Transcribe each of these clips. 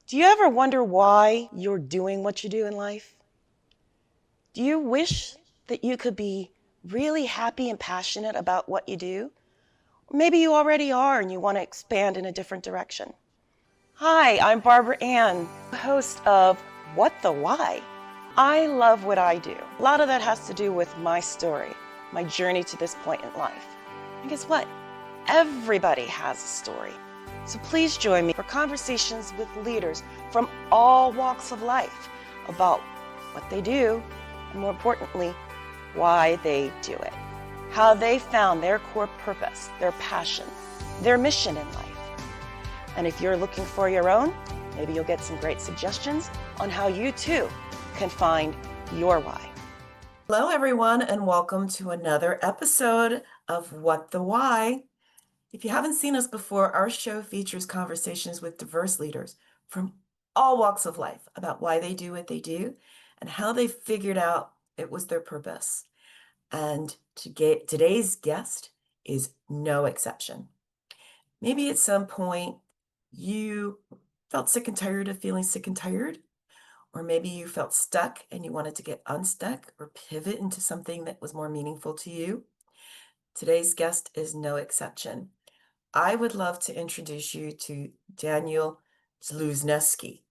Do you ever wonder why you're doing what you do in life? Do you wish that you could be really happy and passionate about what you do? Or maybe you already are and you want to expand in a different direction. Hi, I'm Barbara Ann, host of What the Why? I love what I do. A lot of that has to do with my story, my journey to this point in life. And guess what? Everybody has a story. So please join me for conversations with leaders from all walks of life about what they do, and more importantly, why they do it, how they found their core purpose, their passion, their mission in life. And if you're looking for your own, maybe you'll get some great suggestions on how you too can find your why. Hello, everyone, and welcome to another episode of What the Why. If you haven't seen us before, our show features conversations with diverse leaders from all walks of life about why they do what they do and how they figured out it was their purpose. And today's guest is no exception. Maybe at some point you felt sick and tired of feeling sick and tired, or maybe you felt stuck and you wanted to get unstuck or pivot into something that was more meaningful to you. Today's guest is no exception. I would love to introduce you to Daniel Dluzneski.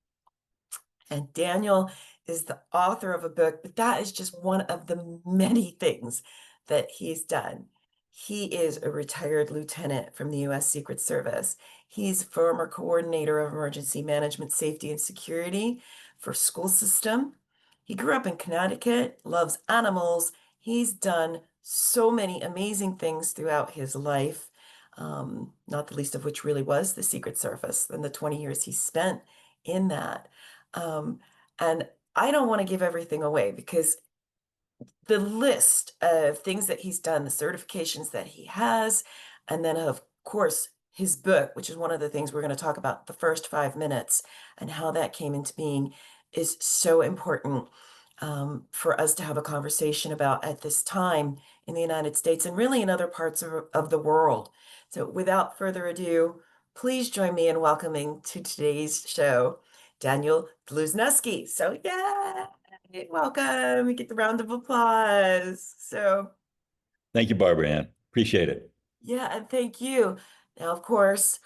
And Daniel is the author of a book, but that is just one of the many things that he's done. He is a retired lieutenant from the U.S. Secret Service. He's former coordinator of emergency management, safety, and security for school system. He grew up in Connecticut, loves animals. He's done so many amazing things throughout his life, not the least of which really was the Secret Service and the 20 years he spent in that. And I don't want to give everything away because the list of things that he's done, the certifications that he has, and then of course his book, which is one of the things we're going to talk about, the first 5 minutes, and how that came into being, is so important for us to have a conversation about at this time in the United States and really in other parts of the world. So without further ado, please join me in welcoming to today's show, Daniel Dluzneski. So yeah, welcome. We get the round of applause. So Thank you, Barbara Ann. Appreciate it. yeah, and thank you. Now, of course,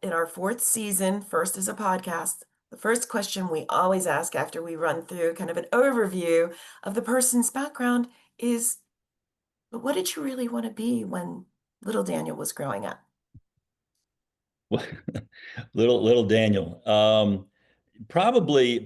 in our fourth season, first as a podcast, the first question we always ask after we run through kind of an overview of the person's background is, but what did you really want to be when little Daniel was growing up? Little Daniel, probably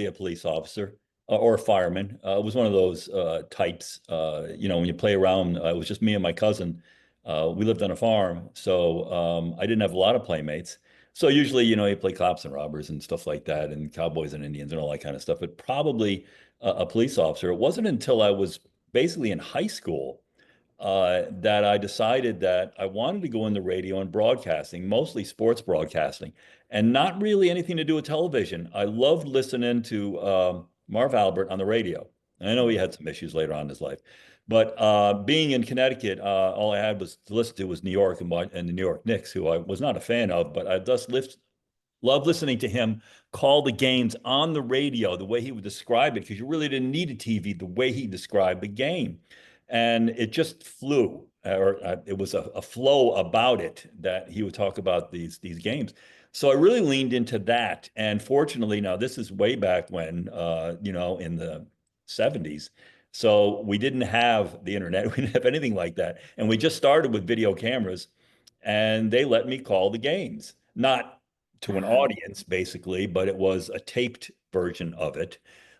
a police officer or a fireman. It was one of those types. When you play around, it was just me and my cousin. We lived on a farm, so I didn't have a lot of playmates. So usually, you play cops and robbers and stuff like that, and cowboys and Indians and all that kind of stuff. But probably a police officer. It wasn't until I was basically in high school that I decided that I wanted to go into radio and broadcasting, mostly sports broadcasting, and not really anything to do with television. I loved listening to Marv Albert on the radio. And I know he had some issues later on in his life, but being in Connecticut, all I had was to listen to was New York and the New York Knicks, who I was not a fan of, but I just loved listening to him call the games on the radio, the way he would describe it, because you really didn't need a TV, the way he described the game. And it just flew, or it was a flow about it that he would talk about these games. So I really leaned into that. And fortunately, now this is way back when, in the 70s. So we didn't have the internet, we didn't have anything like that. And we just started with video cameras, and they let me call the games. Not to an Wow. audience, basically, but it was a taped version of it.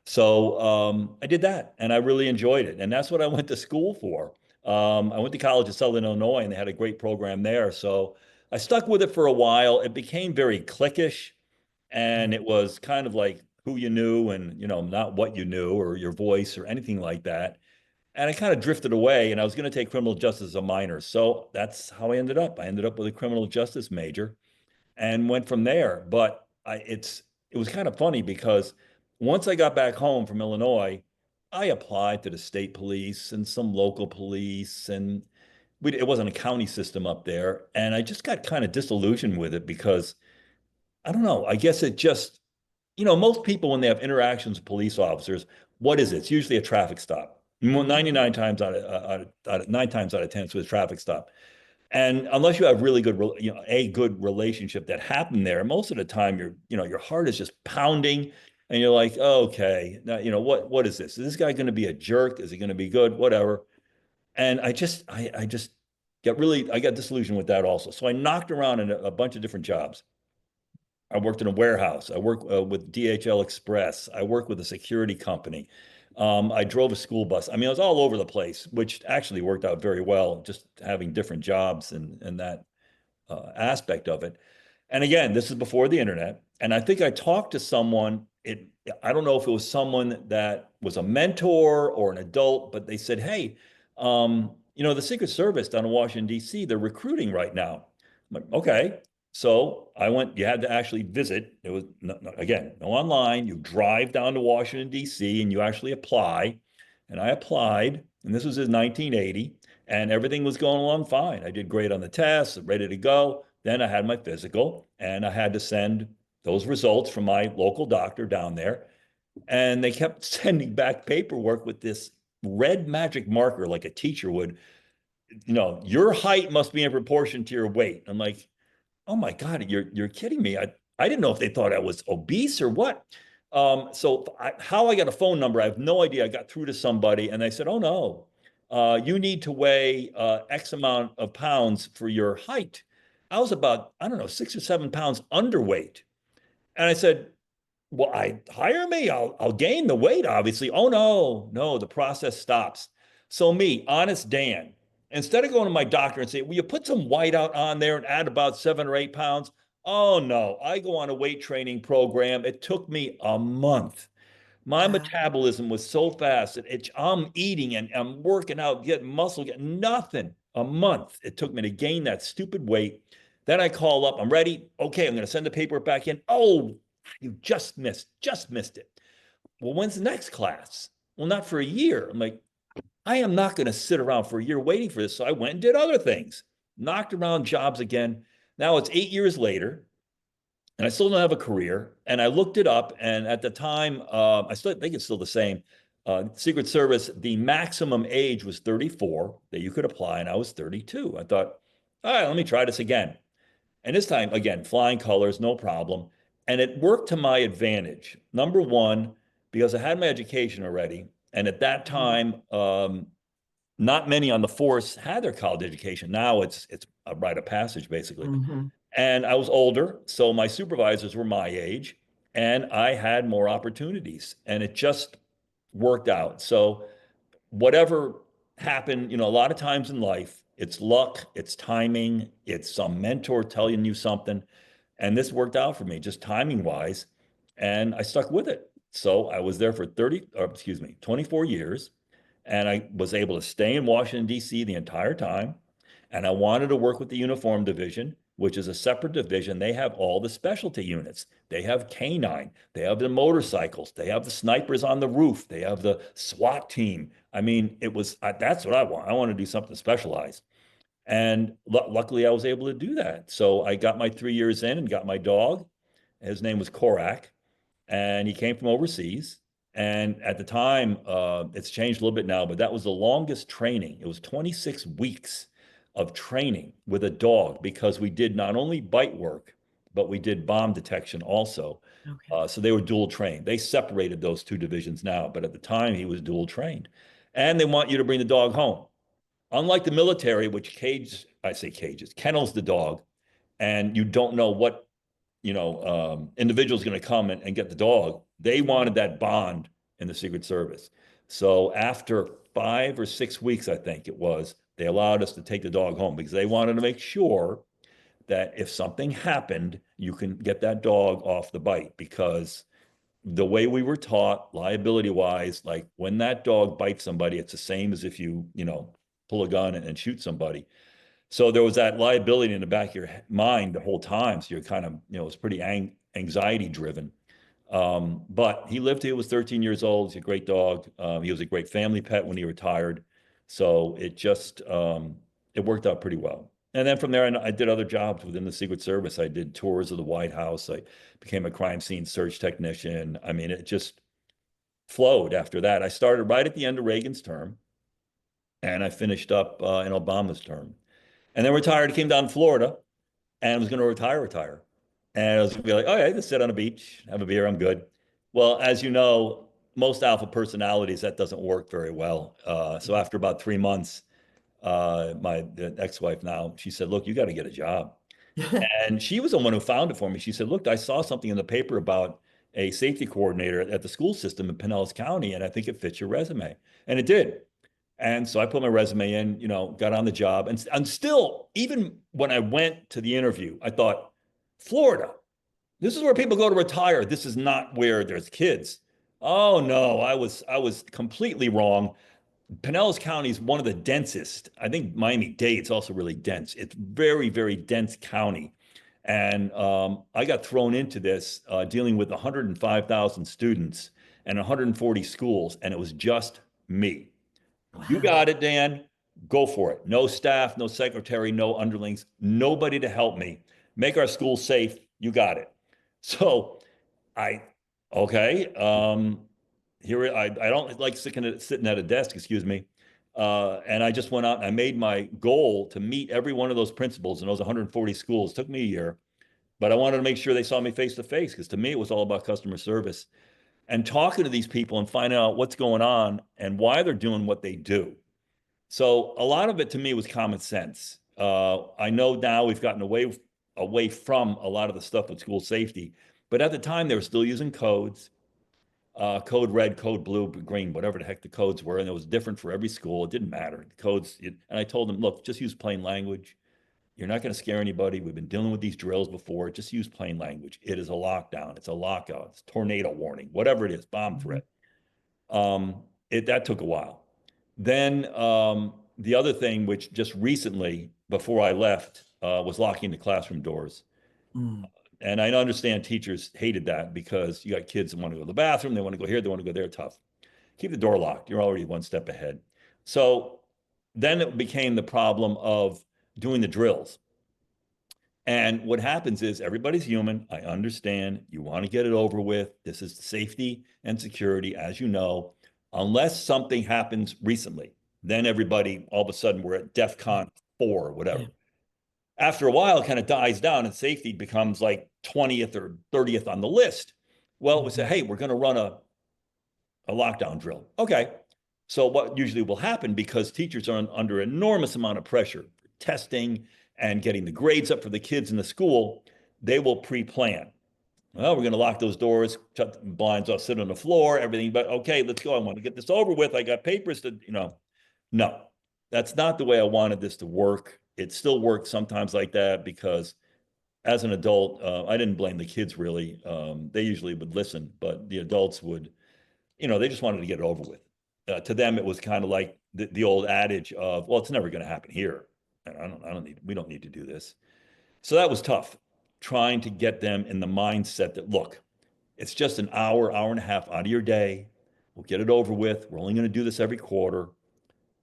So I did that, and I really enjoyed it, and that's what I went to school for. I went to college in Southern Illinois, and they had a great program there. So I stuck with it for a while. It became very cliquish, and it was kind of like who you knew, and not what you knew or your voice or anything like that. And I kind of drifted away, and I was going to take criminal justice as a minor. So that's how I ended up. I ended up with a criminal justice major and went from there. But it was kind of funny because once I got back home from Illinois, I applied to the state police and some local police, and it wasn't a county system up there. And I just got kind of disillusioned with it because I don't know. I guess it just, most people when they have interactions with police officers, what is it? It's usually a traffic stop. 99 times nine times out of 10, it's a traffic stop. And unless you have really good, a good relationship that happened there, most of the time your heart is just pounding and you're like, oh, okay, now, what is this? Is this guy going to be a jerk? Is he going to be good? Whatever. And I just I got disillusioned with that also. So I knocked around in a bunch of different jobs. I worked in a warehouse. I worked with DHL Express. I worked with a security company. I drove a school bus. I mean, I was all over the place, which actually worked out very well, just having different jobs and that aspect of it. And again, this is before the internet. And I think I talked to someone, I don't know if it was someone that was a mentor or an adult, but they said, hey, the Secret Service down in Washington, D.C., they're recruiting right now. I'm like, okay. So I went, you had to actually visit. It was, again, no online. You drive down to Washington, D.C., and you actually apply. And I applied, and this was in 1980, and everything was going along fine. I did great on the test, ready to go. Then I had my physical, and I had to send those results from my local doctor down there. And they kept sending back paperwork with this red magic marker, like a teacher would, your height must be in proportion to your weight. I'm like, oh my God, you're kidding me. I didn't know if they thought I was obese or what. How I got a phone number, I have no idea. I got through to somebody and they said, oh no, you need to weigh X amount of pounds for your height. I was about, I don't know, 6 or 7 pounds underweight. And I said, well, hire me. I'll gain the weight, obviously. Oh no, the process stops. So me, honest Dan, instead of going to my doctor and say, will you put some white out on there and add about 7 or 8 pounds? Oh no, I go on a weight training program. It took me a month. My Wow. metabolism was so fast that I'm eating and I'm working out, getting muscle, getting nothing. A month it took me to gain that stupid weight. Then I call up, I'm ready. Okay, I'm going to send the paperwork back in. Oh, you just missed it. Well, when's the next class? Well, not for a year. I'm like, I am not going to sit around for a year waiting for this. So I went and did other things, knocked around jobs again. Now it's 8 years later and I still don't have a career. And I looked it up, and at the time, I still think it's still the same. Secret Service, the maximum age was 34 that you could apply, and I was 32. I thought, all right, let me try this again. And this time, again, flying colors, no problem. And it worked to my advantage. Number one, because I had my education already, and at that time, not many on the force had their college education. Now it's a rite of passage, basically. Mhm. And I was older, so my supervisors were my age, and I had more opportunities, and it just worked out. So whatever happened, a lot of times in life, it's luck, it's timing, it's some mentor telling you something. And this worked out for me, just timing wise. And I stuck with it. So I was there for 24 years. And I was able to stay in Washington, D.C. the entire time. And I wanted to work with the uniform division, which is a separate division. They have all the specialty units. They have canine, they have the motorcycles, they have the snipers on the roof, they have the SWAT team. I mean, that's what I want. I want to do something specialized. And luckily, I was able to do that. So I got my 3 years in and got my dog. His name was Korak, and he came from overseas. And at the time, it's changed a little bit now, but that was the longest training. It was 26 weeks of training with a dog because we did not only bite work, but we did bomb detection also. Okay. So they were dual trained. They separated those two divisions now, but at the time, he was dual trained. And they want you to bring the dog home. Unlike the military, which kennels the dog, and you don't know what individual is going to come and get the dog. They wanted that bond in the Secret Service. So after 5 or 6 weeks, I think it was, they allowed us to take the dog home because they wanted to make sure that if something happened, you can get that dog off the bite because the way we were taught, liability wise, like when that dog bites somebody, it's the same as if you pull a gun and shoot somebody. So there was that liability in the back of your mind the whole time. So you're kind of, it was pretty anxiety driven. But he lived, he was 13 years old. He's a great dog. He was a great family pet when he retired. So it worked out pretty well. And then from there, I did other jobs within the Secret Service. I did tours of the White House. I became a crime scene search technician. I mean, it just flowed after that. I started right at the end of Reagan's term, and I finished up in Obama's term. And then retired, came down to Florida, and was going to retire. And I was going to be like, oh, yeah, just sit on a beach, have a beer, I'm good. Well, as you know, most alpha personalities, that doesn't work very well. So after about 3 months, my ex-wife now, she said, look, you got to get a job. And she was the one who found it for me. She said, look, I saw something in the paper about a safety coordinator at the school system in Pinellas County, and I think it fits your resume. And it did. And so I put my resume in, got on the job. And still, even when I went to the interview, I thought, Florida, this is where people go to retire. This is not where there's kids. Oh no, I was completely wrong. Pinellas County is one of the densest. I think Miami-Dade's also really dense. It's very, very dense county. And I got thrown into this dealing with 105,000 students and 140 schools, and it was just me. You Wow. got it, Dan. Go for it. No staff, no secretary, no underlings, nobody to help me. Make our school safe. You got it. So I, okay. Here, I don't like sitting at a desk, excuse me. And I just went out and I made my goal to meet every one of those principals in those 140 schools. It took me a year, but I wanted to make sure they saw me face to face because to me, it was all about customer service and talking to these people and finding out what's going on and why they're doing what they do. So a lot of it to me was common sense. I know now we've gotten away from a lot of the stuff with school safety, but at the time they were still using codes, code red, code blue, green, whatever the heck the codes were, and it was different for every school. It didn't matter. The codes, and I told them, look, just use plain language. You're not going to scare anybody. We've been dealing with these drills before. Just use plain language. It is a lockdown. It's a lockout. It's tornado warning, whatever it is, bomb threat. That took a while. Then the other thing, which just recently, before I left, was locking the classroom doors. Mm. And I understand teachers hated that because you got kids that want to go to the bathroom, they want to go here, they want to go there, tough. Keep the door locked. You're already one step ahead. So then it became the problem of doing the drills. And what happens is everybody's human. I understand you want to get it over with. This is safety and security, as you know, unless something happens recently. Then everybody, all of a sudden, we're at DEF-CON 4 or whatever. Yeah. After a while, it kind of dies down and safety becomes like 20th or 30th on the list. Well, we say, hey, we're going to run a lockdown drill. Okay. So what usually will happen, because teachers are under enormous amount of pressure, testing and getting the grades up for the kids in the school, they will pre-plan. Well, we're going to lock those doors, shut the blinds off, sit on the floor, everything. But okay, let's go. I want to get this over with. I got papers to, no, that's not the way I wanted this to work. It still works sometimes like that because as an adult, I didn't blame the kids really. They usually would listen, but the adults would, they just wanted to get it over with. To them, it was kind of like the old adage of, well, it's never going to happen here. And we don't need to do this. So that was tough, trying to get them in the mindset that, look, it's just an hour and a half out of your day. We'll get it over with. We're only going to do this every quarter.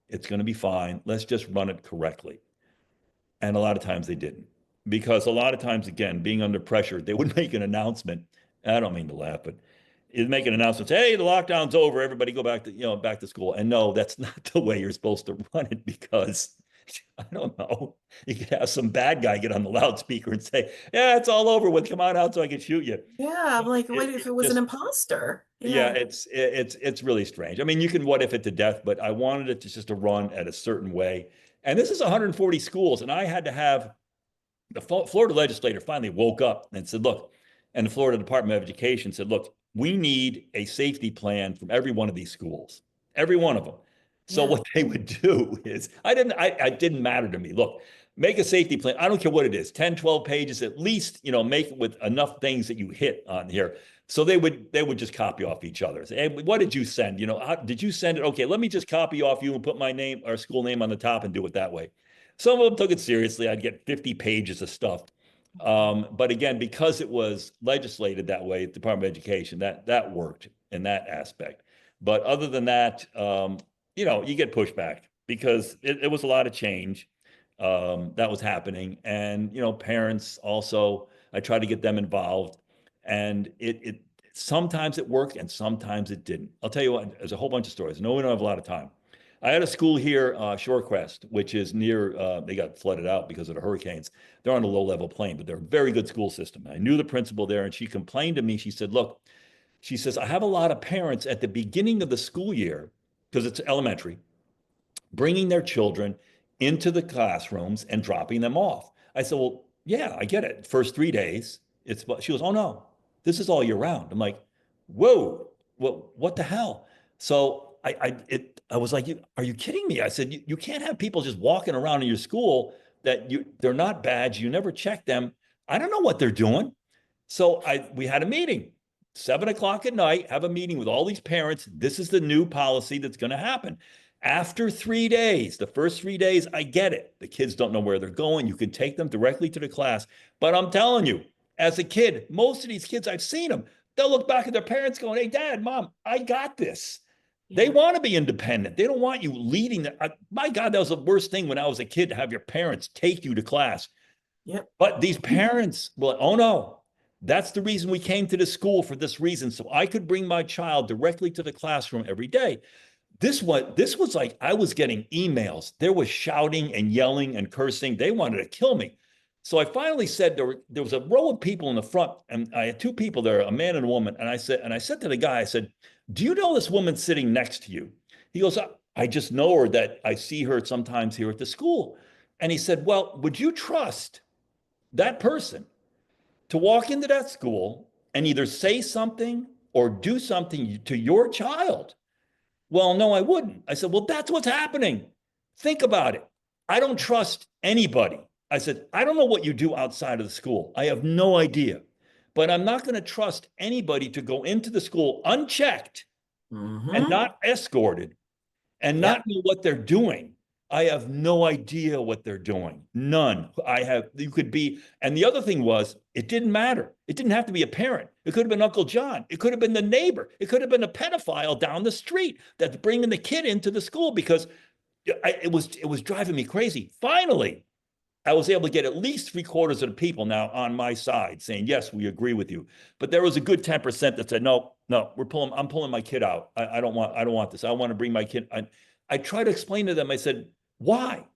It's going to be fine. Let's just run it correctly. And a lot of times they didn't, because a lot of times, again, being under pressure, they would make an announcement. I don't mean to laugh, but it'd make an announcement, say, hey, the lockdown's over. Everybody go back to school. And no, that's not the way you're supposed to run it, because I don't know. You could have some bad guy get on the loudspeaker and say, yeah, it's all over with. Come on out so I can shoot you. Yeah, I'm like, what if it was an Just, imposter? yeah, Yeah. it's really strange. I mean, you can what if it to death, but I wanted it to just to run at a certain way. And this is 140 schools, and I had to have the Florida legislator finally woke up and said, look, and the Florida Department of Education said, look, we need a safety plan from every one of these schools, every one of them. So Yeah. what they would do is, I didn't matter to me. Look, make a safety plan. I don't care what it is, 10, 12 pages, at least, make it with enough things that you hit on here. So they would just copy off each other. Say, hey, what did you send? Did you send it? Okay, let me just copy off you and put my name, our school name on the top and do it that way. Some of them took it seriously. I'd get 50 pages of stuff. But again, because it was legislated that way, Department of Education, that worked in that aspect. But other than that, you get pushback because it was a lot of change. that was happening. And, parents also, I tried to get them involved, and it sometimes it worked and sometimes it didn't. I'll tell you what, there's a whole bunch of stories. No, we don't have a lot of time. I had a school here, Shorecrest, which is near, they got flooded out because of the hurricanes. They're on a low level plain, but they're a very good school system. I knew the principal there, and she complained to me. She said, look, she says, I have a lot of parents at the beginning of the school year, because it's elementary, bringing their children into the classrooms and dropping them off. I said, well, yeah, I get it. First 3 days, she goes, oh no, this is all year round. I'm like, whoa, what the hell? So I was like, are you kidding me? I said, you can't have people just walking around in your school that they're not badged. You never check them. I don't know what they're doing. So we had a meeting, 7 o'clock at night, have a meeting with all these parents. This is the new policy that's going to happen. After 3 days, the first 3 days, I get it. The kids don't know where they're going. You can take them directly to the class. But I'm telling you, as a kid, most of these kids, I've seen them, they'll look back at their parents going, hey, Dad, Mom, I got this. They want to be independent. They don't want you leading them. My God, that was the worst thing when I was a kid, to have your parents take you to class. Yep. But these parents, well, oh no, that's the reason we came to the school, for this reason. So I could bring my child directly to the classroom every day. This was like, I was getting emails. There was shouting and yelling and cursing. They wanted to kill me. So I finally said, there was a row of people in the front, and I had two people there, a man and a woman. And I said to the guy, I said, do you know this woman sitting next to you? He goes, I just know her, that I see her sometimes here at the school. And he said, well, would you trust that person to walk into that school and either say something or do something to your child? Well, no, I wouldn't. I said, well, that's what's happening. Think about it. I don't trust anybody. I said, I don't know what you do outside of the school. I have no idea. But I'm not going to trust anybody to go into the school unchecked and not escorted and not know what they're doing. I have no idea what they're doing. None. You could be. And the other thing was, it didn't matter. It didn't have to be a parent. It could have been Uncle John. It could have been the neighbor. It could have been a pedophile down the street that's bringing the kid into the school, because it was driving me crazy. Finally, I was able to get at least 3/4 of the people now on my side saying, yes, we agree with you. But there was a good 10% that said, no, I'm pulling my kid out. I don't want this. I want to bring my kid. I tried to explain to them. I said, why?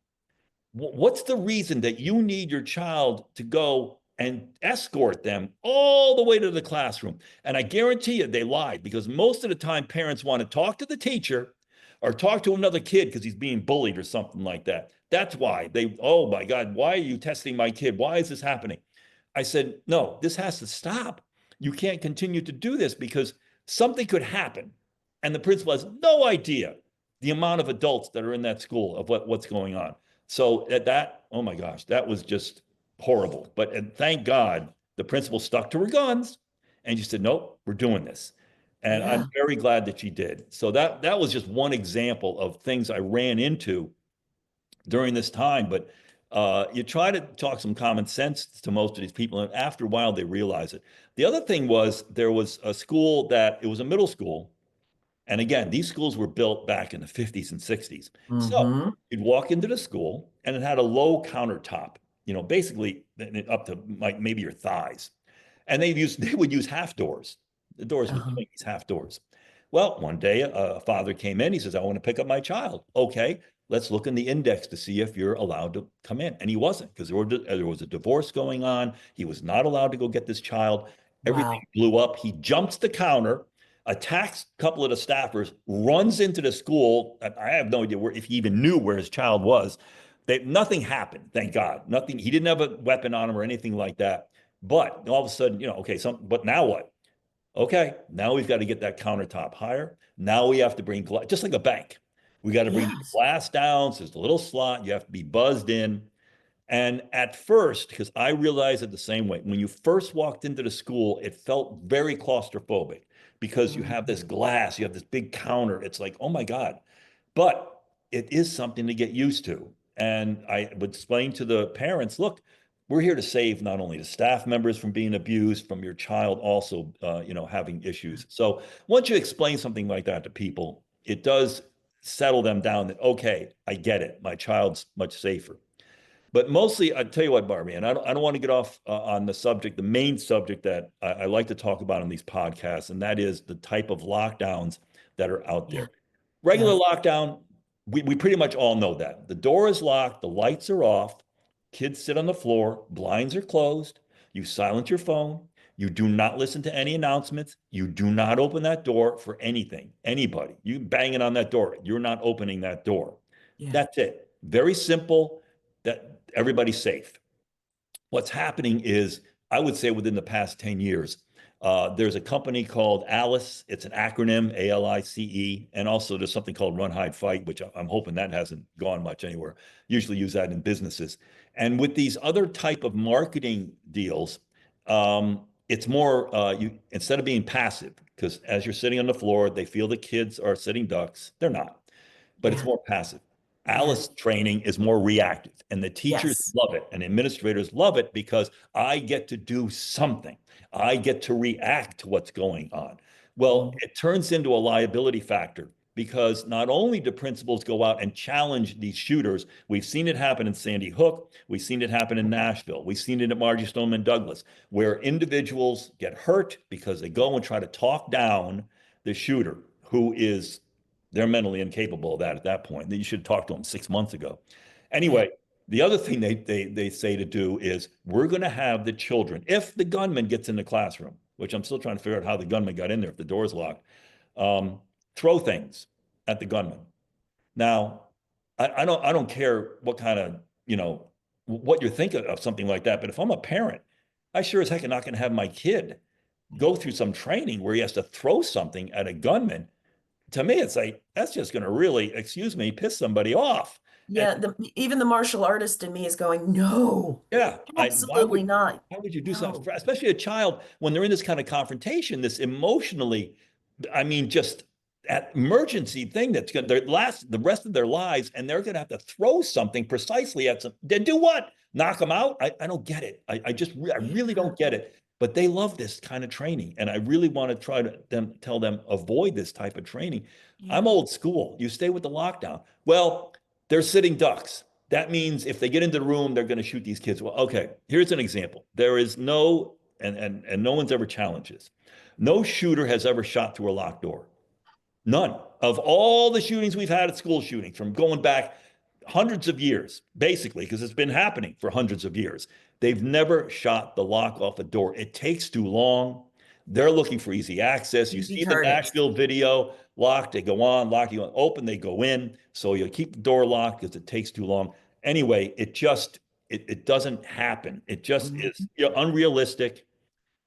What's the reason that you need your child to go and escort them all the way to the classroom? And I guarantee you they lied, because most of the time parents want to talk to the teacher or talk to another kid because he's being bullied or something like that. That's why oh my God, why are you testing my kid? Why is this happening? I said, no, this has to stop. You can't continue to do this, because something could happen. And the principal has no idea the amount of adults that are in that school, of what's going on. So oh my gosh, that was just horrible. But thank God the principal stuck to her guns, and she said, nope, we're doing this. And I'm very glad that she did. So that was just one example of things I ran into during this time. But you try to talk some common sense to most of these people, and after a while they realize it. The other thing was, there was a school it was a middle school. And again, these schools were built back in the 50s and 60s. So you'd walk into the school and it had a low countertop, basically up to maybe your thighs. And they would use half doors. The doors were these half doors. Well, one day a father came in. He says, I want to pick up my child. Okay, let's look in the index to see if you're allowed to come in. And he wasn't, because there was a divorce going on. He was not allowed to go get this child. Everything blew up. He jumps the counter, attacks a couple of the staffers, runs into the school. I have no idea if he even knew where his child was. Nothing happened, thank God. Nothing. He didn't have a weapon on him or anything like that. But all of a sudden, okay, but now what? Okay, now we've got to get that countertop higher. Now we have to bring glass, just like a bank. We got to bring the glass down. So there's a little slot. You have to be buzzed in. And at first, because I realized it the same way, when you first walked into the school, it felt very claustrophobic, because you have this glass, you have this big counter. It's like, oh my God. But it is something to get used to. And I would explain to the parents, look, we're here to save not only the staff members from being abused, from your child also, having issues. So once you explain something like that to people, it does settle them down that, okay, I get it. My child's much safer. But mostly, I tell you what, Barbie, and I don't want to get off on the subject, the main subject that I like to talk about on these podcasts, and that is the type of lockdowns that are out Yeah. there. Regular Yes. lockdown, we pretty much all know that. The door is locked, the lights are off, kids sit on the floor, blinds are closed, you silence your phone, you do not listen to any announcements, you do not open that door for anything, anybody. You banging on that door, you're not opening that door. Yeah. That's it. Very simple, that everybody's safe. What's happening is, I would say within the past 10 years, there's a company called Alice. It's an acronym, ALICE. And also there's something called Run, Hide, Fight, which I'm hoping that hasn't gone much anywhere. Usually use that in businesses. And with these other type of marketing deals, it's more, you instead of being passive, because as you're sitting on the floor, they feel the kids are sitting ducks. They're not, but it's Yeah. more passive. Yeah. Alice training is more reactive, and the teachers Yes. love it, and administrators love it because I get to do something. I get to react to what's going on. Well, Mm. it turns into a liability factor because not only do principals go out and challenge these shooters, we've seen it happen in Sandy Hook, we've seen it happen in Nashville, we've seen it at Margie Stoneman Douglas, where individuals get hurt because they go and try to talk down the shooter who is they're mentally incapable of that at that point. You should talk to them 6 months ago. Yeah. Anyway, the other thing they say to do is we're going to have the children, if the gunman gets in the classroom, which I'm still trying to figure out how the gunman got in there if the door's locked, throw things at the gunman. Now, I don't care what kind of, what you're thinking of something like that, but if I'm a parent, I sure as heck am not going to have my kid go through some training where he has to throw something at a gunman. To me, it's like, that's just going to really, excuse me, piss somebody off. And Yeah. Even the martial artist in me is going, no, yeah, absolutely not. why would you do something, No. especially a child when they're in this kind of confrontation, this emotionally, I mean, just that emergency thing that's going to last the rest of their lives, and they're going to have to throw something precisely at some, then do what? Knock them out? I don't get it. I really Yeah. don't get it. But they love this kind of training, and I really want to tell them avoid this type of training. Yeah. I'm old school. You stay with the lockdown. Well, they're sitting ducks. That means if they get into the room, they're going to shoot these kids. Well, okay, here's an example. There is no, and no one's ever challenged this. No shooter has ever shot through a locked door. None. Of all the shootings we've had at school shootings from going back hundreds of years, basically, because it's been happening for hundreds of years, they've never shot the lock off a door. It takes too long. They're looking for easy access. You Easy see the targets. Nashville video, locked, they go on, lock, you open, they go in. So you keep the door locked because it takes too long. Anyway, it doesn't happen. It just Mhm. is unrealistic.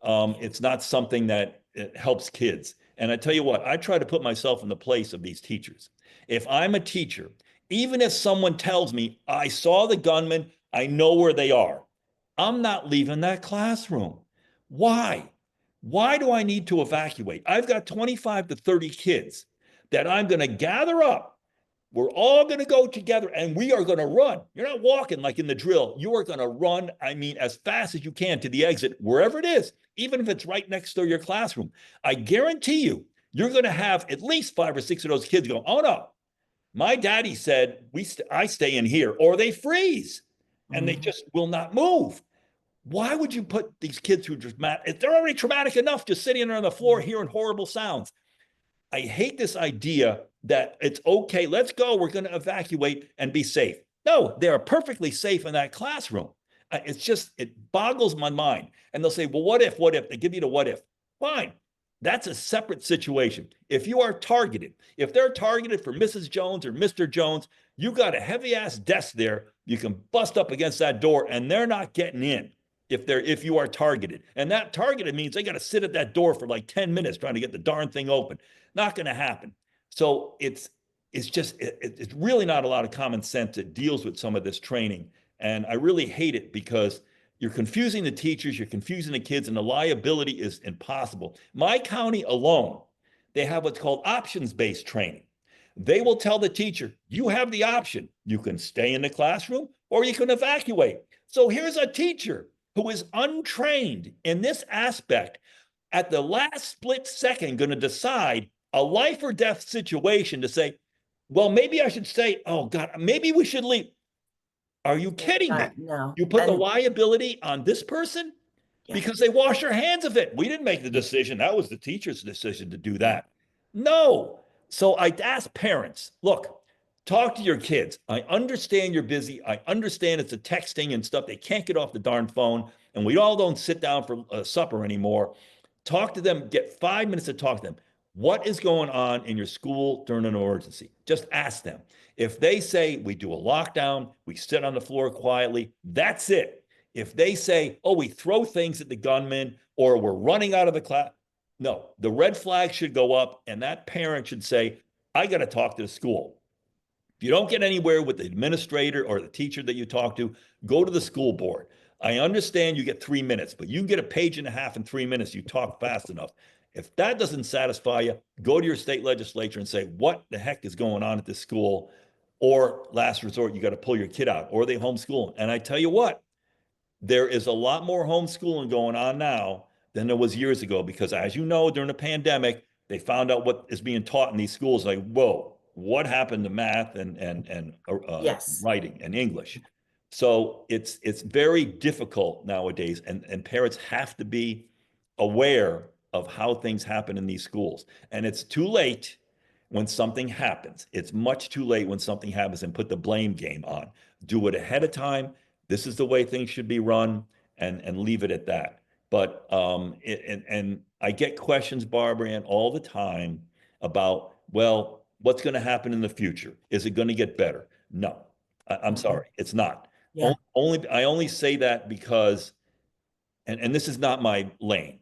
It's not something that it helps kids. And I tell you what, I try to put myself in the place of these teachers. If I'm a teacher, even if someone tells me I saw the gunman, I know where they are, I'm not leaving that classroom. Why? Why do I need to evacuate? I've got 25 to 30 kids that I'm going to gather up. We're all going to go together and we are going to run. You're not walking like in the drill. You are going to run, I mean, as fast as you can to the exit, wherever it is, even if it's right next to your classroom. I guarantee you, you're going to have at least 5 or 6 of those kids go, oh no, my daddy said I stay in here, or they freeze and they Mhm. just will not move. Why would you put these kids through dramatic? They're already traumatic enough just sitting there on the floor hearing horrible sounds. I hate this idea that it's okay, let's go, we're going to evacuate and be safe. No, they're perfectly safe in that classroom. It's just, it boggles my mind. And they'll say, well, what if? They give you the what if. Fine. That's a separate situation. If you are targeted, if they're targeted for Mrs. Jones or Mr. Jones, you got a heavy ass desk there. You can bust up against that door and they're not getting in if you are targeted. And that targeted means they got to sit at that door for like 10 minutes trying to get the darn thing open. Not going to happen. So it's really not a lot of common sense that deals with some of this training. And I really hate it because you're confusing the teachers, you're confusing the kids, and the liability is impossible. My county alone, they have what's called options-based training. They will tell the teacher, you have the option. You can stay in the classroom or you can evacuate. So here's a teacher who is untrained in this aspect at the last split second going to decide a life or death situation to say, well, maybe I should say, oh God, maybe we should leave. Are you kidding me? No. You put the And liability on this person yeah, because they wash their hands of it. We didn't make the decision. That was the teacher's decision to do that. No. So I ask parents, look, talk to your kids. I understand you're busy. I understand it's a texting and stuff. They can't get off the darn phone. And we all don't sit down for supper anymore. Talk to them, get 5 minutes to talk to them. What is going on in your school during an emergency? Just ask them. If they say we do a lockdown, we sit on the floor quietly, that's it. If they say, oh, we throw things at the gunman or we're running out of the class, no, the red flag should go up and that parent should say, I got to talk to the school. If you don't get anywhere with the administrator or the teacher that you talk to, go to the school board. I understand you get 3 minutes, but you can get a page and a half in 3 minutes. You talk fast enough. If that doesn't satisfy you, go to your state legislature and say, what the heck is going on at this school? Or last resort, you got to pull your kid out or they homeschool. And I tell you what, there is a lot more homeschooling going on now than there was years ago because, as you know, during the pandemic, they found out what is being taught in these schools. Like, whoa, what happened to math and yes, writing and English? So it's very difficult nowadays, and parents have to be aware of how things happen in these schools. And it's too late when something happens. It's much too late when something happens and put the blame game on. Do it ahead of time. This is the way things should be run, and leave it at that. But and I get questions, Barbara Ann, all the time about, well, what's going to happen in the future? Is it going to get better? No, I'm sorry, it's not. yeah, Only I only say that because, and this is not my lane,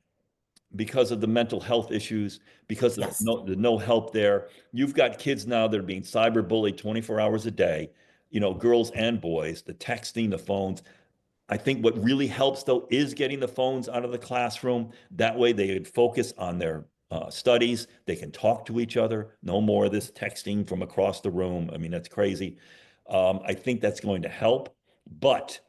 because of the mental health issues, because of yes, the no help there. You've got kids now that are being cyberbullied 24 hours a day, girls and boys, the texting, the phones. I think what really helps though is getting the phones out of the classroom. That way they can focus on their studies. They can talk to each other. No more of this texting from across the room. I mean, that's crazy. I think that's going to help. But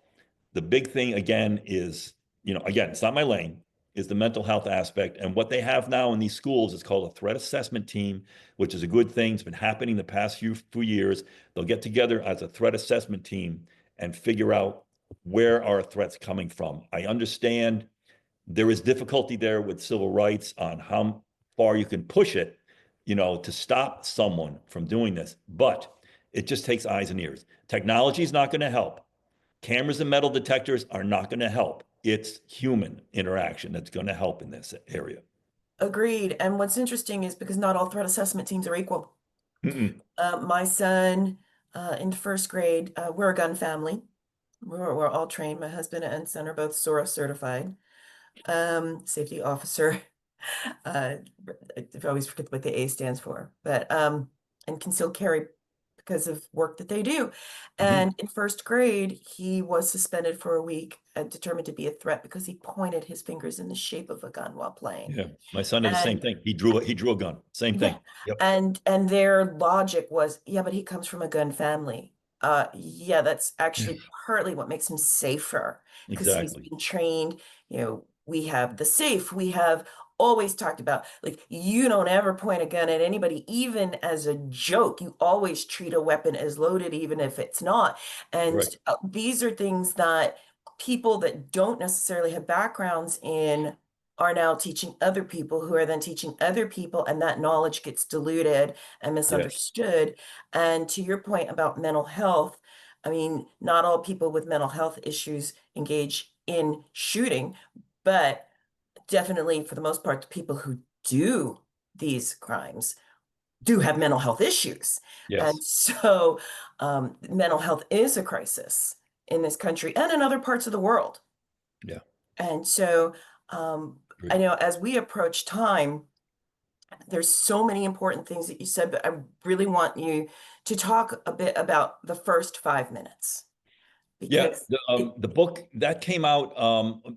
the big thing again is, again, it's not my lane, is the mental health aspect. And what they have now in these schools is called a threat assessment team, which is a good thing. It's been happening the past few years. They'll get together as a threat assessment team and figure out where are threats coming from. I understand there is difficulty there with civil rights on how far you can push it, to stop someone from doing this. But it just takes eyes and ears. Technology is not going to help. Cameras and metal detectors are not going to help. It's human interaction that's going to help in this area. agreed. And what's interesting is because not all threat assessment teams are equal. Mm-mm. My son in first grade, we're a gun family. We're all trained. My husband and son are both SORA certified, safety officer. I always forget what the A stands for, but and concealed carry because of work that they do. Mhm. And in first grade, he was suspended for a week and determined to be a threat because he pointed his fingers in the shape of a gun while playing. Yeah, my son did the same And thing. He drew a gun. Same yeah, thing. Yep. and their logic was, yeah, but he comes from a gun family. Yeah, that's Yeah, actually partly what makes him safer because he's exactly. been trained. We have the safe. We have always talked about like you don't ever point a gun at anybody, even as a joke. You always treat a weapon as loaded, even if it's not. And Right. these are things that people that don't necessarily have backgrounds in are now teaching other people who are then teaching other people, and that knowledge gets diluted and Yes. misunderstood. And to your point about mental health, I mean, not all people with mental health issues engage in shooting, but definitely for the most part, the people who do these crimes do have mental health issues. And Yes. so mental health is a crisis in this country and in other parts of the world. Yeah. And so I Agreed. know as we approach time, there's so many important things that you said, but I really want you to talk a bit about the first 5 minutes Yeah, because the it, um the book that came out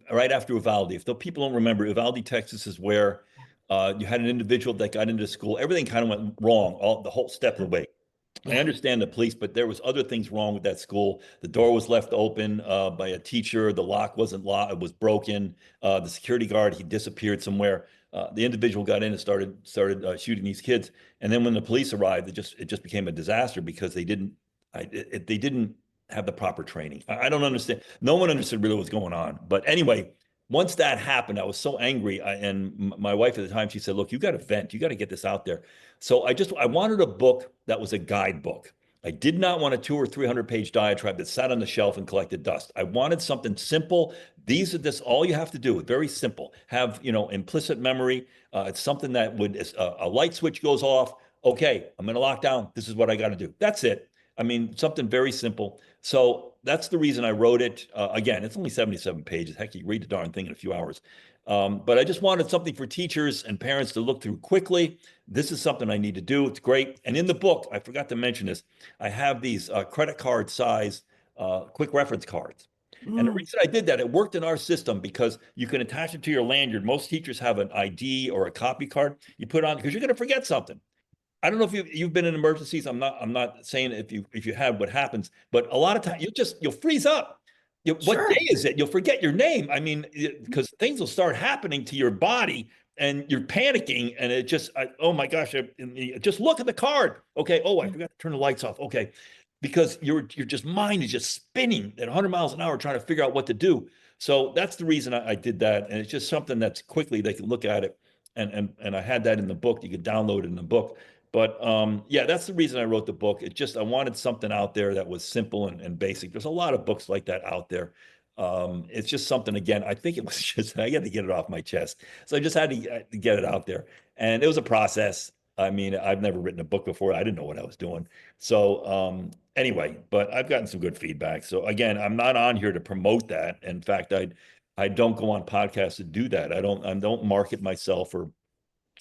right after Uvalde. If the people don't remember, Uvalde, Texas is where you had an individual that got into school. Everything kind of went wrong, the whole step of the way. I yeah, understand the police, but there was other things wrong with that school. The door was left open by a teacher. The lock wasn't locked; it was broken. The security guard, he disappeared somewhere. The individual got in and started shooting these kids. And then when the police arrived, it just became a disaster because they didn't have the proper training. I don't understand. No one understood really what's going on. But anyway, once that happened, I was so angry. And my wife at the time, she said, look, you got to vent. You got to get this out there. So I wanted a book that was a guidebook. I did not want a 200 or 300 page diatribe that sat on the shelf and collected dust. I wanted something simple. These are this all you have to do. Very simple. Have, implicit memory. It's something that would a light switch goes off. Okay, I'm going to lock down. This is what I got to do. That's it. I mean, something very simple. So that's the reason I wrote it. Again, it's only 77 pages. Heck, you read the darn thing in a few hours. But I just wanted something for teachers and parents to look through quickly. This is something I need to do. It's great. And in the book, I forgot to mention this, I have these credit card size quick reference cards. And the reason I did that, it worked in our system because you can attach it to your lanyard. Most teachers have an ID or a copy card. You put on because you're going to forget something. I don't know if you've been in emergencies. I'm not saying if you have what happens, but a lot of times you'll freeze up. What day Sure. is it? You'll forget your name. I mean, because things will start happening to your body and you're panicking and oh my gosh, just look at the card. Okay. Oh, I forgot to turn the lights off. Okay. Because your just mind is just spinning at 100 miles an hour trying to figure out what to do. So that's the reason I did that. And it's just something that's quickly they can look at it. And I had that in the book. You could download it in the book. But yeah, that's the reason I wrote the book. I wanted something out there that was simple and basic. There's a lot of books like that out there. It's just something, again, I think it was just, I got to get it off my chest. So I just had to get it out there. And it was a process. I mean, I've never written a book before. I didn't know what I was doing. So anyway, but I've gotten some good feedback. So again, I'm not on here to promote that. In fact, I don't go on podcasts to do that. I don't market myself or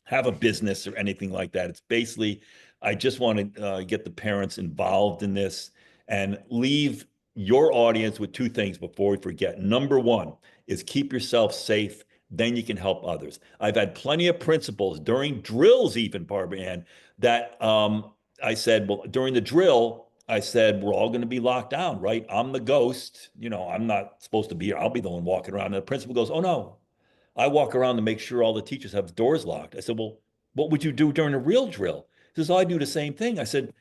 have a business or anything like that. It's basically, I just want to get the parents involved in this and leave your audience with two things before we forget. Number one is keep yourself safe. Then you can help others. I've had plenty of principals during drills, even Barbara Ann, that I said, well, during the drill, I said, we're all going to be locked down, right? I'm the ghost. I'm not supposed to be here. I'll be the one walking around. And the principal goes, oh no, I walk around to make sure all the teachers have the doors locked. I said, well, what would you do during a real drill? He says, I do the same thing. I said,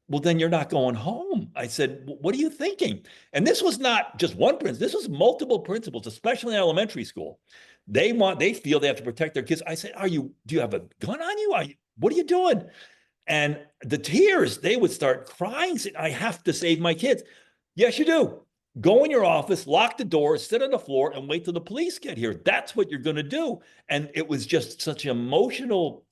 well, then you're not going home. I said, what are you thinking? And this was not just one principal. This was multiple principals, especially in elementary school. They feel they have to protect their kids. I said, do you have a gun on you? What are you doing? And the tears, they would start crying, saying, I have to save my kids. Yes, you do. Go in your office, lock the door, sit on the floor, and wait till the police get here. That's what you're going to do. And it was just such emotional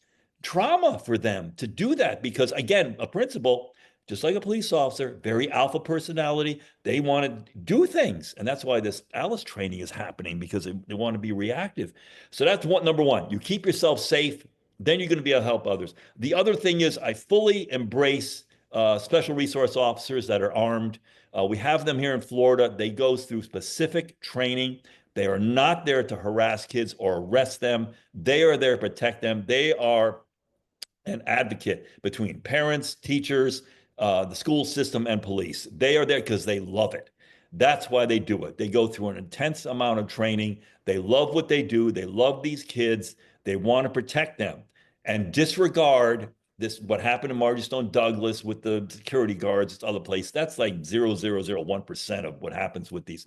trauma for them to do that because, again, a principal, just like a police officer, very alpha personality, they want to do things. And that's why this Alice training is happening because they want to be reactive. So that's number one. You keep yourself safe, then you're going to be able to help others. The other thing is I fully embrace special resource officers that are armed. We have them here in Florida. They go through specific training. They are not there to harass kids or arrest them. They are there to protect them. They are an advocate between parents, teachers, the school system, and police. They are there because they love it. That's why they do it. They go through an intense amount of training. They love what they do. They love these kids. They want to protect them and disregard what happened to Margie Stone Douglas with the security guards, it's other place. That's like 0.001% of what happens with these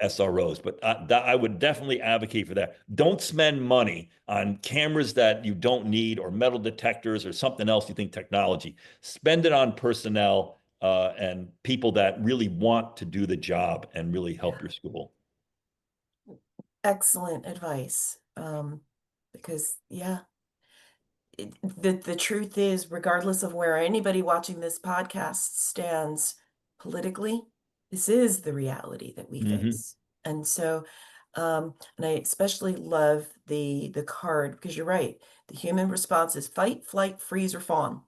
SROs. But I would definitely advocate for that. Don't spend money on cameras that you don't need or metal detectors or something else you think technology. Spend it on personnel and people that really want to do the job and really help your school. Excellent advice. Because yeah, the truth is, regardless of where anybody watching this podcast stands politically, this is the reality that we face. And so, and I especially love the card because you're right. The human response is fight, flight, freeze, or fawn.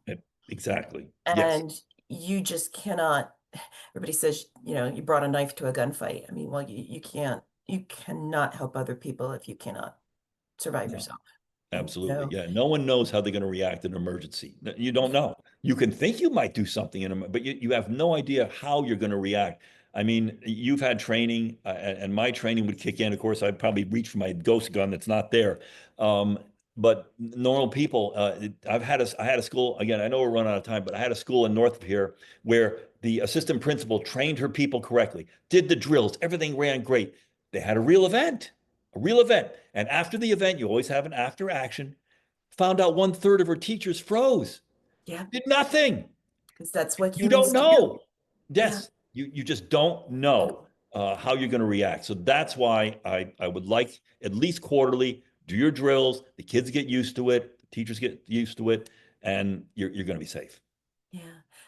Exactly. Yes. And you just cannot, everybody says, you brought a knife to a gunfight. I mean, well, you cannot help other people if you cannot survive No. yourself. Absolutely. So, Yeah. No one knows how they're going to react in an emergency. You don't know. You can think you might do something, but you have no idea how you're going to react. I mean, you've had training, and my training would kick in. Of course, I'd probably reach for my ghost gun that's not there. but normal people, I had a school, again, I know we're running out of time, but I had a school in north of here where the assistant principal trained her people correctly, did the drills, everything ran great. They had a real event, a real event. And after the event, you always have an after action. Found out 1/3 of her teachers froze, Yeah, did nothing. because that's what You don't humans do. know. Yeah. Yes, you just don't know how you're going to react. So that's why I would like at least quarterly, do your drills, the kids get used to it, the teachers get used to it, and you're going to be safe. Yeah.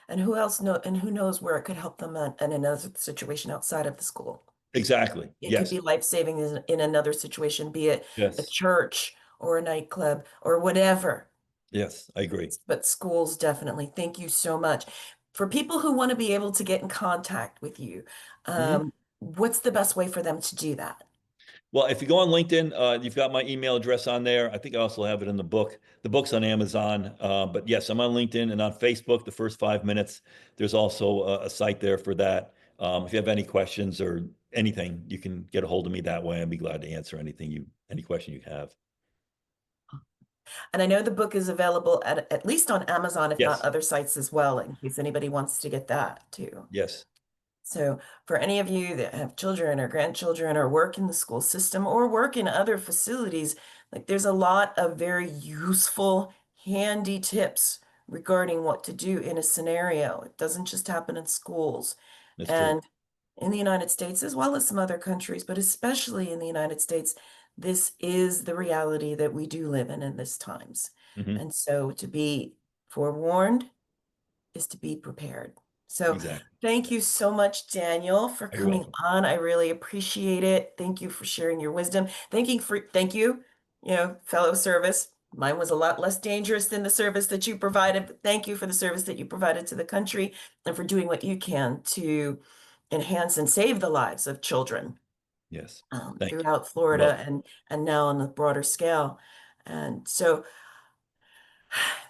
And who else know, and who knows where it could help them in another situation outside of the school. Exactly. It could Yes. be life-saving in another situation, be it a Yes. church or a nightclub or whatever. Yes, I agree. But schools definitely. Thank you so much. For people who want to be able to get in contact with you, Mhm. what's the best way for them to do that? Well, if you go on LinkedIn, you've got my email address on there. I think I also have it in the book. The book's on Amazon. But yes, I'm on LinkedIn and on Facebook, the first 5 minutes. There's also a site there for that. If you have any questions or anything, you can get a hold of me that way. I'd be glad to answer any question you have. And I know the book is available at least on Amazon, if not Yes. other sites as well, in case anybody wants to get that too. Yes. So for any of you that have children or grandchildren or work in the school system or work in other facilities, like there's a lot of very useful, handy tips regarding what to do in a scenario. It doesn't just happen in schools. That's true. And in the United States, as well as some other countries, but especially in the United States, this is the reality that we do live in this times. Hmm. And so to be forewarned is to be prepared. So Exactly. thank you so much, Daniel, for You're coming welcome. on. I really appreciate it. Thank you for sharing your wisdom. Thank you, fellow service. Mine was a lot less dangerous than the service that you provided, but thank you for the service that you provided to the country and for doing what you can to enhance and save the lives of children Yes. Thank you. throughout You're Florida welcome. and now on a broader scale. And so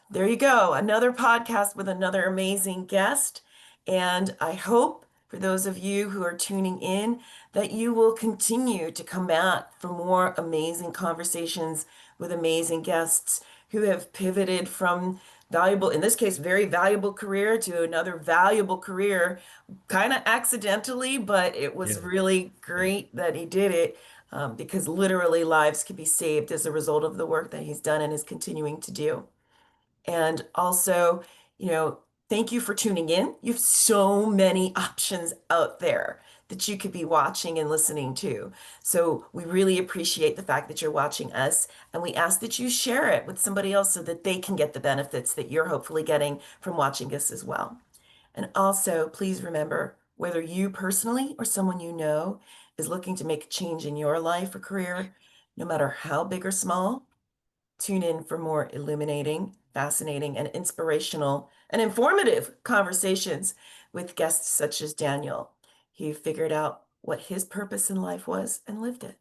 there you go, another podcast with another amazing guest. And I hope for those of you who are tuning in that you will continue to come back for more amazing conversations with amazing guests who have pivoted from valuable, in this case, very valuable career to another valuable career, kind of accidentally, but it was Yeah. really Yeah. great that he did it. Because literally lives can be saved as a result of the work that he's done and is continuing to do. And also, thank you for tuning in. You have so many options out there that you could be watching and listening to. So we really appreciate the fact that you're watching us, and we ask that you share it with somebody else so that they can get the benefits that you're hopefully getting from watching us as well. And also, please remember, whether you personally or someone you know is looking to make a change in your life or career, no matter how big or small, tune in for more illuminating, fascinating, and inspirational and informative conversations with guests such as Daniel. He figured out what his purpose in life was and lived it.